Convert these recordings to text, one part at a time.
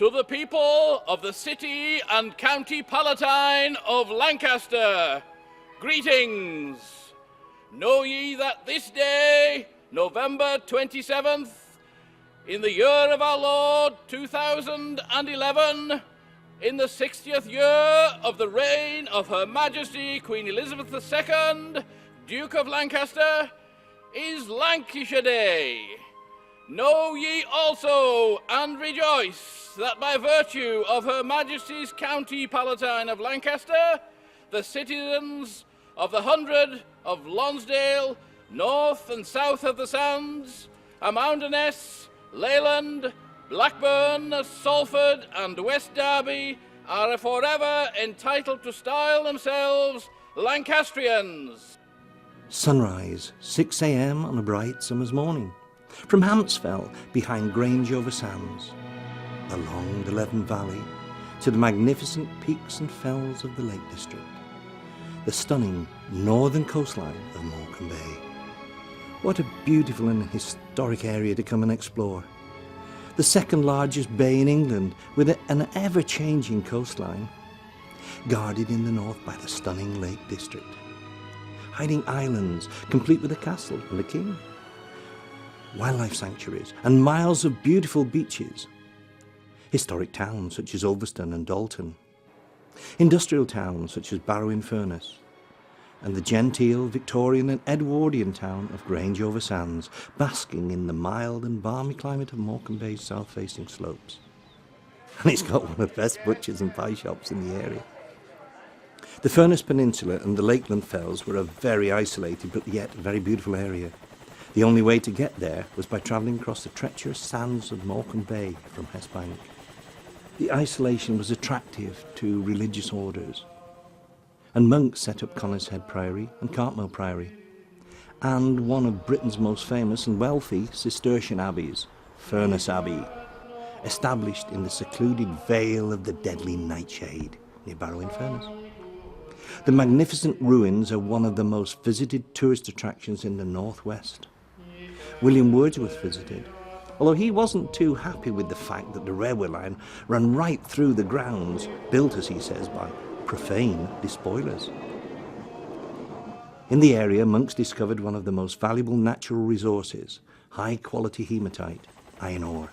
To the people of the City and County Palatine of Lancaster, greetings. Know ye that this day, November 27th, in the year of our Lord 2011, in the 60th year of the reign of Her Majesty Queen Elizabeth II, Duke of Lancaster, is Lancashire Day. Know ye also and rejoice that by virtue of Her Majesty's County Palatine of Lancaster, the citizens of the 100 of Lonsdale, north and south of the Sands, Amounderness, Leyland, Blackburn, Salford and West Derby are forever entitled to style themselves Lancastrians. Sunrise, 6 a.m. on a bright summer's morning. From Hampsfell, behind Grange over Sands, along the Leven Valley, to the magnificent peaks and fells of the Lake District, the stunning northern coastline of Morecambe Bay. What a beautiful and historic area to come and explore. The second largest bay in England, with an ever-changing coastline, guarded in the north by the stunning Lake District, hiding islands complete with a castle and a king, wildlife sanctuaries and miles of beautiful beaches, historic towns such as Ulverston and Dalton, industrial towns such as Barrow-in-Furness, and the genteel Victorian and Edwardian town of Grange over Sands, basking in the mild and balmy climate of Morecambe Bay's south-facing slopes. And it's got one of the best butchers and pie shops in the area. The Furness Peninsula and the Lakeland Fells were a very isolated but yet very beautiful area. The only way to get there was by travelling across the treacherous sands of Morecambe Bay from Heysham. The isolation was attractive to religious orders, and monks set up Conishead Priory and Cartmel Priory, and one of Britain's most famous and wealthy Cistercian abbeys, Furness Abbey, established in the secluded Vale of the Deadly Nightshade near Barrow-in-Furness. The magnificent ruins are one of the most visited tourist attractions in the northwest. William Wordsworth visited, although he wasn't too happy with the fact that the railway line ran right through the grounds, built, as he says, by profane despoilers. In the area, monks discovered one of the most valuable natural resources, high-quality hematite, iron ore.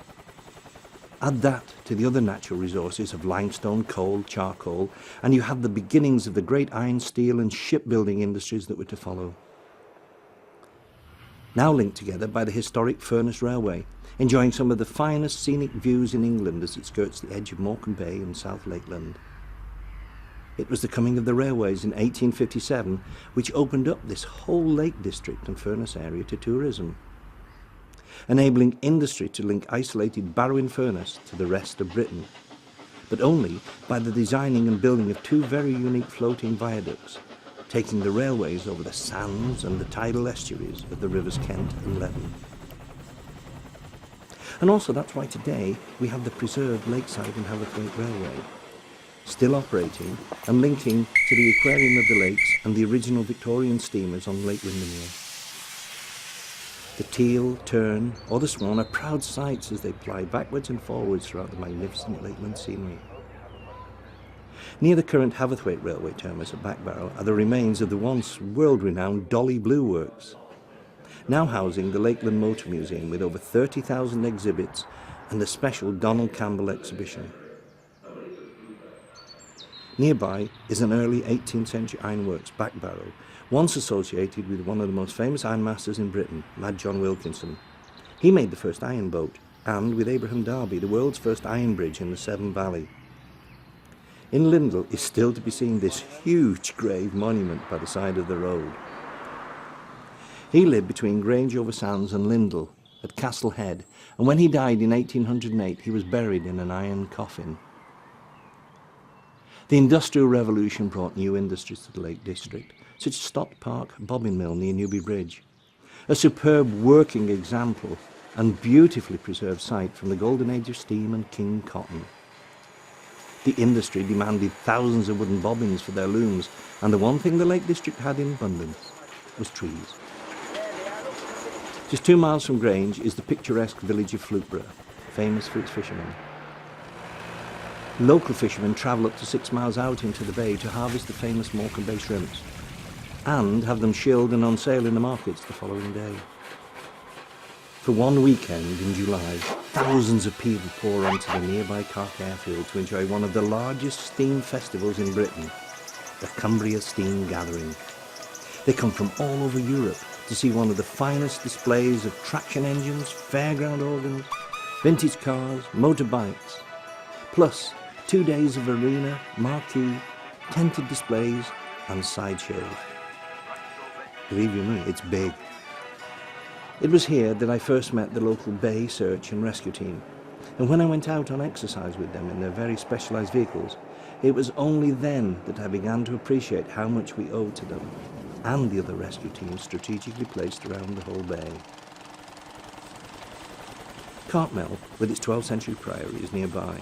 Add that to the other natural resources of limestone, coal, charcoal, and you have the beginnings of the great iron, steel and shipbuilding industries that were to follow. Now linked together by the historic Furness Railway, enjoying some of the finest scenic views in England as it skirts the edge of Morecambe Bay and South Lakeland. It was the coming of the railways in 1857 which opened up this whole Lake District and Furness area to tourism, enabling industry to link isolated Barrow-in-Furness to the rest of Britain, but only by the designing and building of two very unique floating viaducts, taking the railways over the sands and the tidal estuaries of the rivers Kent and Leven. And also that's why today we have the preserved Lakeside and Haverthwaite Railway, still operating and linking to the aquarium of the lakes and the original Victorian steamers on Lake Windermere. The teal, tern or the swan are proud sights as they ply backwards and forwards throughout the magnificent Lakeland scenery. Near the current Haverthwaite Railway terminus at Backbarrow are the remains of the once world-renowned Dolly Blue Works, now housing the Lakeland Motor Museum with over 30,000 exhibits and a special Donald Campbell exhibition. Nearby is an early 18th century ironworks, Backbarrow, once associated with one of the most famous ironmasters in Britain, Mad John Wilkinson. He made the first iron boat, and with Abraham Darby, the world's first iron bridge in the Severn Valley. In Lindle is still to be seen this huge grave monument by the side of the road. He lived between Grange over Sands and Lindle at Castle Head, and when he died in 1808 he was buried in an iron coffin. The Industrial Revolution brought new industries to the Lake District, such as Stott Park Bobbin Mill near Newby Bridge, a superb working example and beautifully preserved site from the golden age of steam and king cotton. The industry demanded thousands of wooden bobbins for their looms, and the one thing the Lake District had in abundance was trees. Just 2 miles from Grange is the picturesque village of Fleetwood, famous for its fishermen. Local fishermen travel up to 6 miles out into the bay to harvest the famous Morecambe Bay shrimps and have them shelled and on sale in the markets the following day. For one weekend in July, thousands of people pour onto the nearby Cark airfield to enjoy one of the largest steam festivals in Britain, the Cumbria Steam Gathering. They come from all over Europe to see one of the finest displays of traction engines, fairground organs, vintage cars, motorbikes, plus 2 days of arena, marquee, tented displays and sideshows. Believe you me, it's big. It was here that I first met the local bay search and rescue team, and when I went out on exercise with them in their very specialised vehicles, it was only then that I began to appreciate how much we owed to them and the other rescue teams strategically placed around the whole bay. Cartmel, with its 12th century priory, is nearby.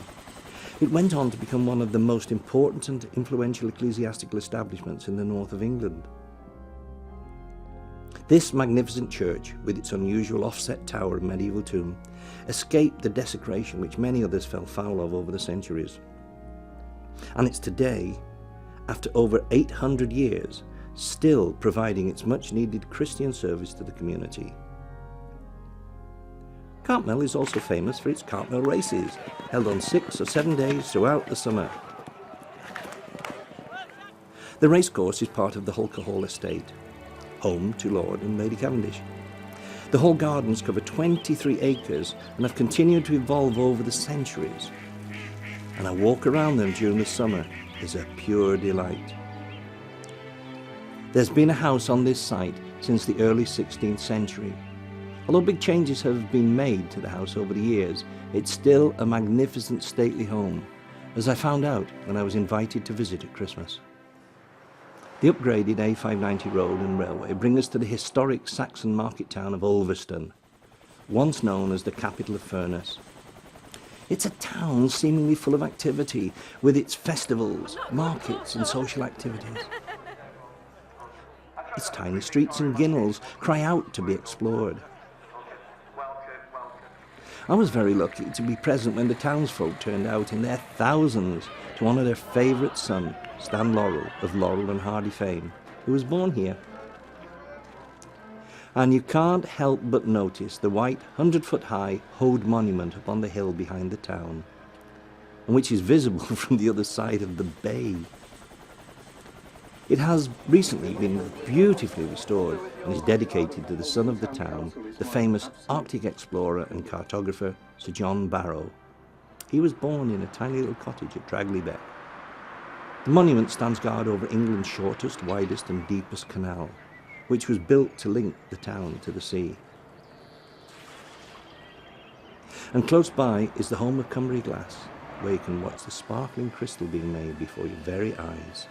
It went on to become one of the most important and influential ecclesiastical establishments in the north of England. This magnificent church, with its unusual offset tower and medieval tomb, escaped the desecration which many others fell foul of over the centuries. And it's today, after over 800 years, still providing its much-needed Christian service to the community. Cartmel is also famous for its Cartmel races, held on 6 or 7 days throughout the summer. The racecourse is part of the Holker Hall estate, home to Lord and Lady Cavendish. The Hall gardens cover 23 acres and have continued to evolve over the centuries, and a walk around them during the summer is a pure delight. There's been a house on this site since the early 16th century. Although big changes have been made to the house over the years, it's still a magnificent stately home, as I found out when I was invited to visit at Christmas. The upgraded A590 road and railway bring us to the historic Saxon market town of Ulverston, once known as the capital of Furness. It's a town seemingly full of activity, with its festivals, markets and social activities. Its tiny streets and ginnels cry out to be explored. I was very lucky to be present when the townsfolk turned out in their thousands to honour their favourite son, Stan Laurel of Laurel and Hardy fame, who was born here. And you can't help but notice the white 100-foot-high Hode monument up on the hill behind the town, and which is visible from the other side of the bay. It has recently been beautifully restored and is dedicated to the son of the town, the famous Arctic explorer and cartographer Sir John Barrow. He was born in a tiny little cottage at Dragley Beck. The monument stands guard over England's shortest, widest and deepest canal, which was built to link the town to the sea. And close by is the home of Cumbria Glass, where you can watch the sparkling crystal being made before your very eyes.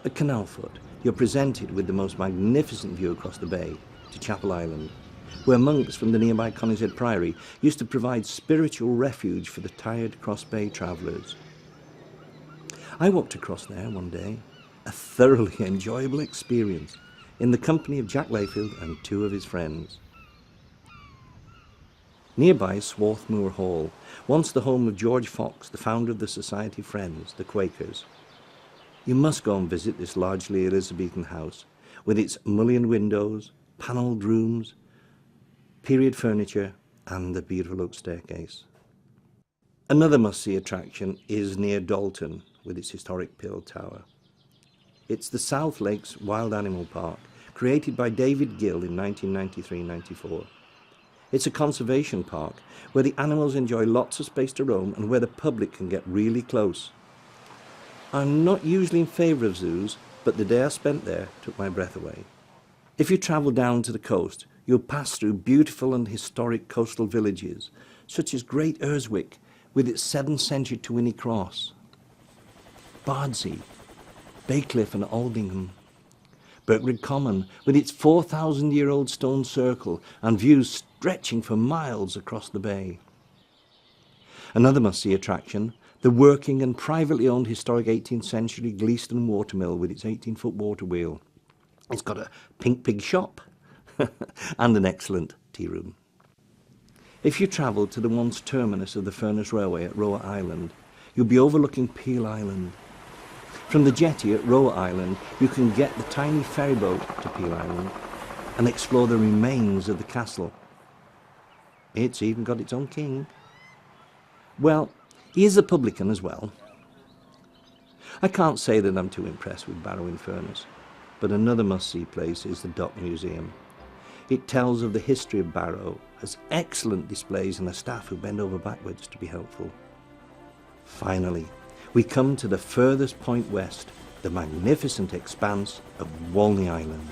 At Canalfoot, you're presented with the most magnificent view across the bay to Chapel Island, where monks from the nearby Conishead Priory used to provide spiritual refuge for the tired Cross Bay travellers. I walked across there one day, a thoroughly enjoyable experience, in the company of Jack Layfield and 2 of his friends. Nearby is Swarthmoor Hall, once the home of George Fox, the founder of the Society of Friends, the Quakers. You must go and visit this largely Elizabethan house, with its mullioned windows, panelled rooms, period furniture, and the beautiful oak staircase. Another must-see attraction is near Dalton, with its historic Pill Tower. It's the South Lakes Wild Animal Park, created by David Gill in 1993-94. It's a conservation park where the animals enjoy lots of space to roam and where the public can get really close. I'm not usually in favour of zoos, but the day I spent there took my breath away. If you travel down to the coast, you'll pass through beautiful and historic coastal villages, such as Great Urswick, with its 7th century Tawini Cross, Bardsey, Baycliffe and Aldingham, Birkrid Common, with its 4,000-year-old stone circle and views stretching for miles across the bay. Another must-see attraction, the working and privately owned historic 18th century Glasson watermill with its 18-foot water wheel. It's got a pink pig shop and an excellent tea room. If you travel to the once terminus of the Furness Railway at Roa Island, you'll be overlooking Peel Island. From the jetty at Roa Island, you can get the tiny ferry boat to Peel Island and explore the remains of the castle. It's even got its own king. Well, he is a publican as well. I can't say that I'm too impressed with Barrow in Furness, but another must-see place is the Dock Museum. It tells of the history of Barrow, has excellent displays and a staff who bend over backwards to be helpful. Finally, we come to the furthest point west, the magnificent expanse of Walney Island.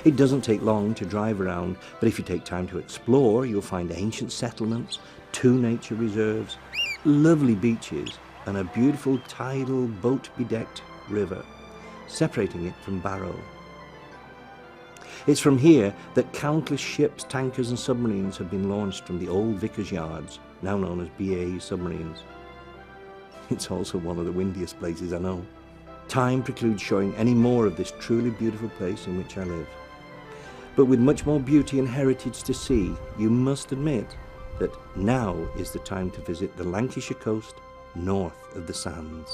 It doesn't take long to drive around, but if you take time to explore, you'll find ancient settlements, 2 nature reserves, lovely beaches, and a beautiful tidal boat-bedecked river, separating it from Barrow. It's from here that countless ships, tankers and submarines have been launched from the old Vickers yards, now known as BAE submarines. It's also one of the windiest places I know. Time precludes showing any more of this truly beautiful place in which I live. But with much more beauty and heritage to see, you must admit that now is the time to visit the Lancashire coast north of the sands.